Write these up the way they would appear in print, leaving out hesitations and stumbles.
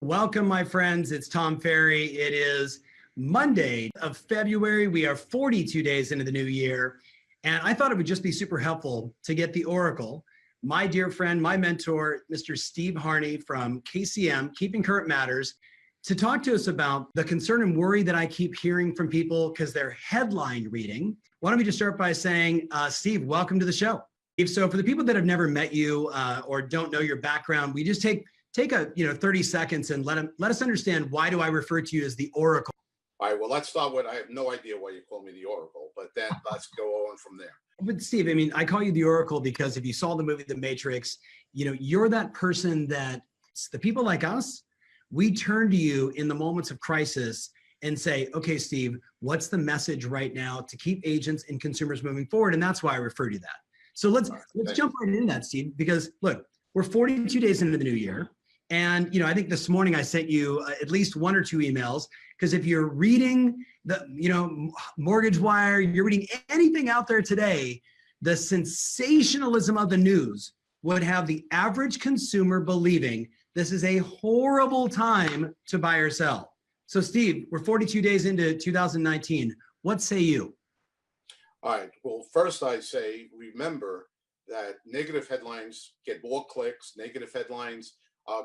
Welcome, my friends. It's Tom Ferry. It is Monday of February. We are 42 days into the new year. And I thought it would just be super helpful to get the Oracle, my dear friend, my mentor, Mr. Steve Harney from KCM, Keeping Current Matters, to talk to us about the concern and worry that I keep hearing from people because they're headline reading. Why don't we just start by saying, Steve, welcome to the show. So for the people that have never met you or don't know your background, we just take a 30 seconds and let us understand, why do I refer to you as the Oracle? All right, well, let's start with, I have no idea why you call me the Oracle, but then let's go on from there. But Steve, I mean, I call you the Oracle because if you saw the movie The Matrix, you're that person that the people like us, we turn to you in the moments of crisis and say, okay, Steve, what's the message right now to keep agents and consumers moving forward? And that's why I refer to that. So let's jump right into that, Steve, because look, we're 42 days into the new year. And, I think this morning I sent you at least one or two emails, because if you're reading the, Mortgage Wire, you're reading anything out there today, the sensationalism of the news would have the average consumer believing this is a horrible time to buy or sell. So Steve, we're 42 days into 2019. What say you? All right, well, first I say, remember that negative headlines get more clicks, negative headlines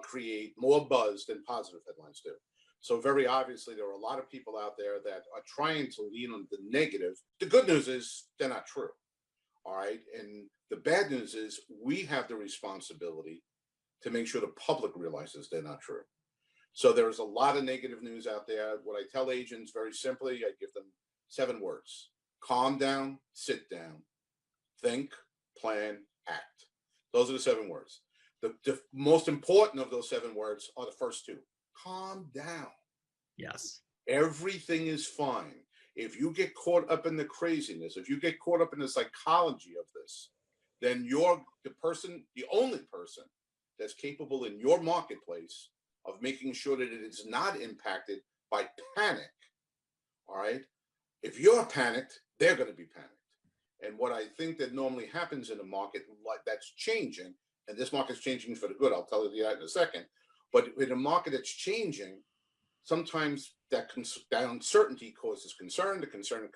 create more buzz than positive headlines do. So very obviously, there are a lot of people out there that are trying to lean on the negative. The good news is they're not true. All right. And the bad news is we have the responsibility to make sure the public realizes they're not true. So there's a lot of negative news out there. What I tell agents very simply, I give them 7 words: calm down, sit down, think, plan, act. Those are the 7 words. The most important of those 7 words are the first 2. Calm down. Yes. Everything is fine. If you get caught up in the craziness, if you get caught up in the psychology of this, then you're the only person that's capable in your marketplace of making sure that it is not impacted by panic. All right? If you're panicked, they're going to be panicked. And what I think that normally happens in a market like that's changing, and this market's changing for the good, I'll tell you that in a second, but in a market that's changing, sometimes that uncertainty causes concern. The concern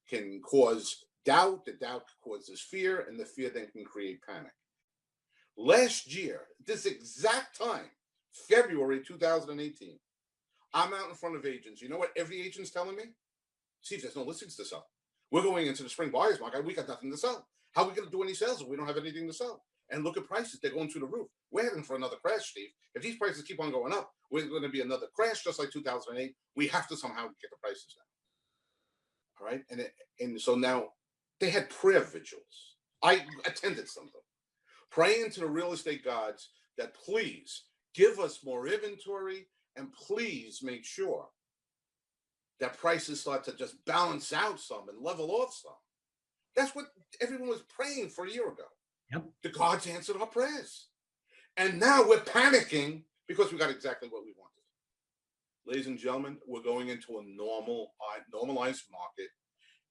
can cause doubt. The doubt causes fear, and the fear then can create panic. Last year, this exact time, February 2018, I'm out in front of agents. You know what every agent's telling me? See, there's no listings to sell. We're going into the spring buyer's market. We got nothing to sell. How are we going to do any sales if we don't have anything to sell? And look at prices. They're going through the roof. We're heading for another crash, Steve. If these prices keep on going up, we're going to be another crash just like 2008. We have to somehow get the prices down. All right? And so now they had prayer vigils. I attended some of them. Praying to the real estate gods that please give us more inventory and please make sure that prices start to just balance out some and level off some. That's what everyone was praying for a year ago. Yep. The gods answered our prayers. And now we're panicking because we got exactly what we wanted. Ladies and gentlemen, we're going into a normalized market.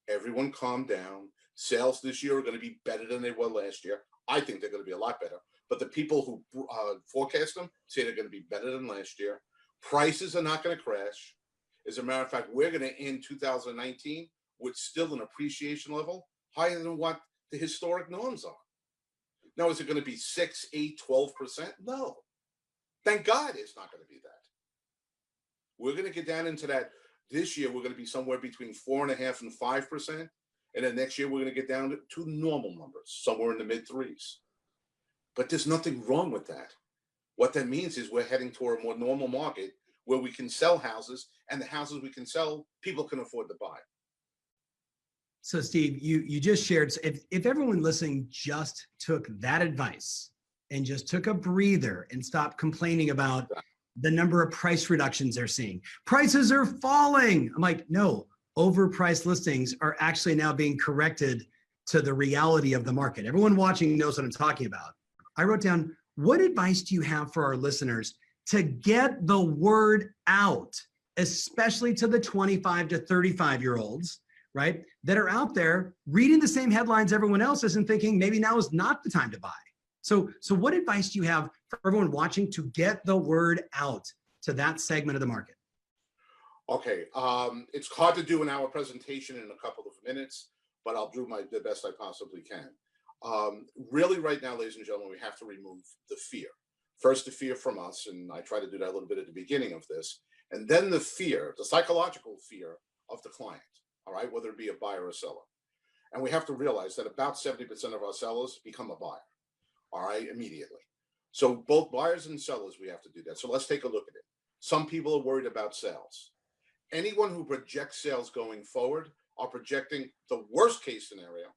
Everyone calm down. Sales this year are going to be better than they were last year. I think they're going to be a lot better. But the people who forecast them say they're going to be better than last year. Prices are not going to crash. As a matter of fact, we're going to end 2019 with still an appreciation level higher than what the historic norms are. Now, is it going to be 6, 8, 12%? No. Thank God it's not going to be that. We're going to get down into that. This year, we're going to be somewhere between 4.5% and 5%. And then next year, we're going to get down to normal numbers, somewhere in the mid-3s. But there's nothing wrong with that. What that means is we're heading toward a more normal market where we can sell houses, and the houses we can sell, people can afford to buy. So Steve, you just shared, if everyone listening just took that advice and just took a breather and stopped complaining about the number of price reductions they're seeing, prices are falling. I'm like, no, overpriced listings are actually now being corrected to the reality of the market. Everyone watching knows what I'm talking about. I wrote down, what advice do you have for our listeners to get the word out, especially to the 25 to 35-year-olds, right, that are out there reading the same headlines everyone else is and thinking maybe now is not the time to buy? So what advice do you have for everyone watching to get the word out to that segment of the market? Okay, it's hard to do an hour presentation in a couple of minutes, but I'll do the best I possibly can. Really, right now, ladies and gentlemen, we have to remove the fear. First, the fear from us, and I try to do that a little bit at the beginning of this, and then the fear, the psychological fear of the client, all right, whether it be a buyer or a seller. And we have to realize that about 70% of our sellers become a buyer, all right, immediately. So both buyers and sellers, we have to do that. So let's take a look at it. Some people are worried about sales. Anyone who projects sales going forward are projecting the worst case scenario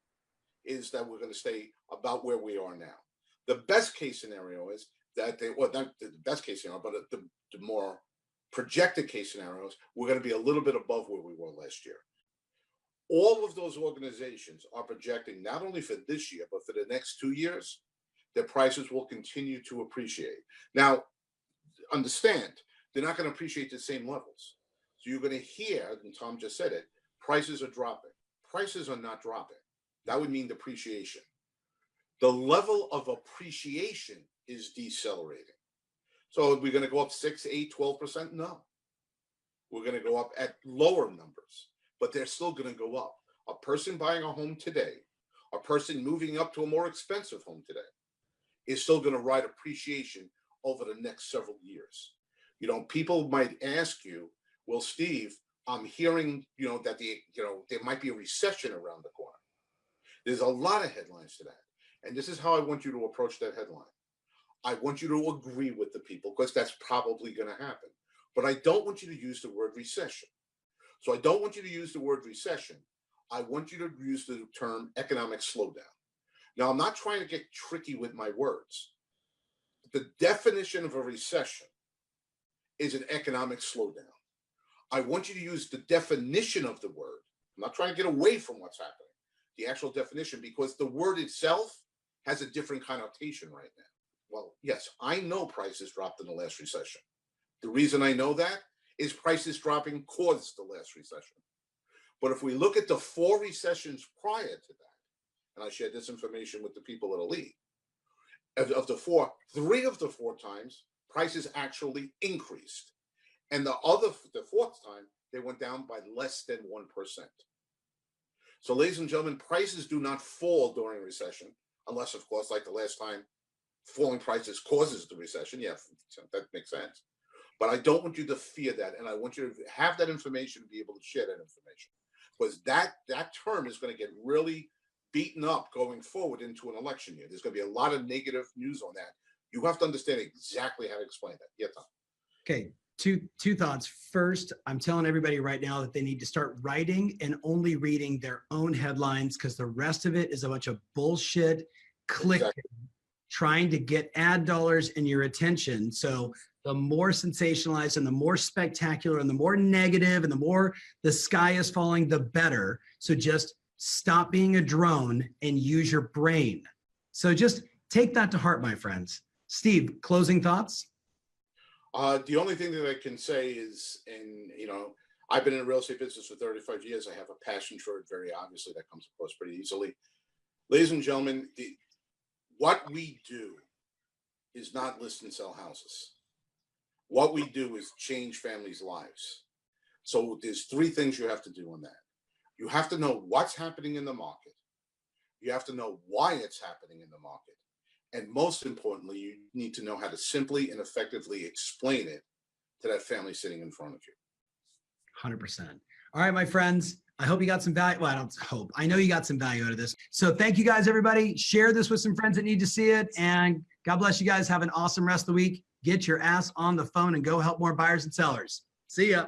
is that we're going to stay about where we are now. The best case scenario is that well, not the best case scenario, but the more projected case scenarios, we're going to be a little bit above where we were last year. All of those organizations are projecting not only for this year, but for the next 2 years, their prices will continue to appreciate. Now, understand, they're not going to appreciate the same levels. So you're going to hear, and Tom just said it, prices are dropping. Prices are not dropping. That would mean depreciation. The level of appreciation is decelerating. So are we going to go up 6, 8, 12%? No. We're going to go up at lower numbers, but they're still going to go up. A person buying a home today, a person moving up to a more expensive home today, is still going to ride appreciation over the next several years. You know, people might ask you, well, Steve, I'm hearing, that there might be a recession around the corner. There's a lot of headlines to that. And this is how I want you to approach that headline. I want you to agree with the people because that's probably going to happen. But I don't want you to use the word recession. So I don't want you to use the word recession. I want you to use the term economic slowdown. Now, I'm not trying to get tricky with my words. The definition of a recession is an economic slowdown. I want you to use the definition of the word. I'm not trying to get away from what's happening. The actual definition, because the word itself has a different connotation right now. Well, yes, I know prices dropped in the last recession. The reason I know that is prices dropping caused the last recession. But if we look at the 4 recessions prior to that, and I shared this information with the people at Elite, of the 4, 3 of the 4 times, prices actually increased. And the 4th time, they went down by less than 1%. So, ladies and gentlemen, prices do not fall during a recession, unless, of course, like the last time, falling prices causes the recession. Yeah, that makes sense. But I don't want you to fear that, and I want you to have that information and be able to share that information. Because that term is going to get really beaten up going forward into an election year. There's going to be a lot of negative news on that. You have to understand exactly how to explain that. Yeah, Tom. Okay. Two thoughts. First, I'm telling everybody right now that they need to start writing and only reading their own headlines because the rest of it is a bunch of bullshit click trying to get ad dollars and your attention. So the more sensationalized and the more spectacular and the more negative and the more the sky is falling, the better. So just stop being a drone and use your brain. So just take that to heart, my friends. Steve, closing thoughts? The only thing that I can say is, I've been in the real estate business for 35 years. I have a passion for it, very obviously. That comes across pretty easily. Ladies and gentlemen, what we do is not list and sell houses. What we do is change families' lives. So there's 3 things you have to do on that. You have to know what's happening in the market. You have to know why it's happening in the market. And most importantly, you need to know how to simply and effectively explain it to that family sitting in front of you. 100%. All right, my friends, I hope you got some value. Well, I don't hope. I know you got some value out of this. So thank you guys, everybody. Share this with some friends that need to see it. And God bless you guys. Have an awesome rest of the week. Get your ass on the phone and go help more buyers and sellers. See ya.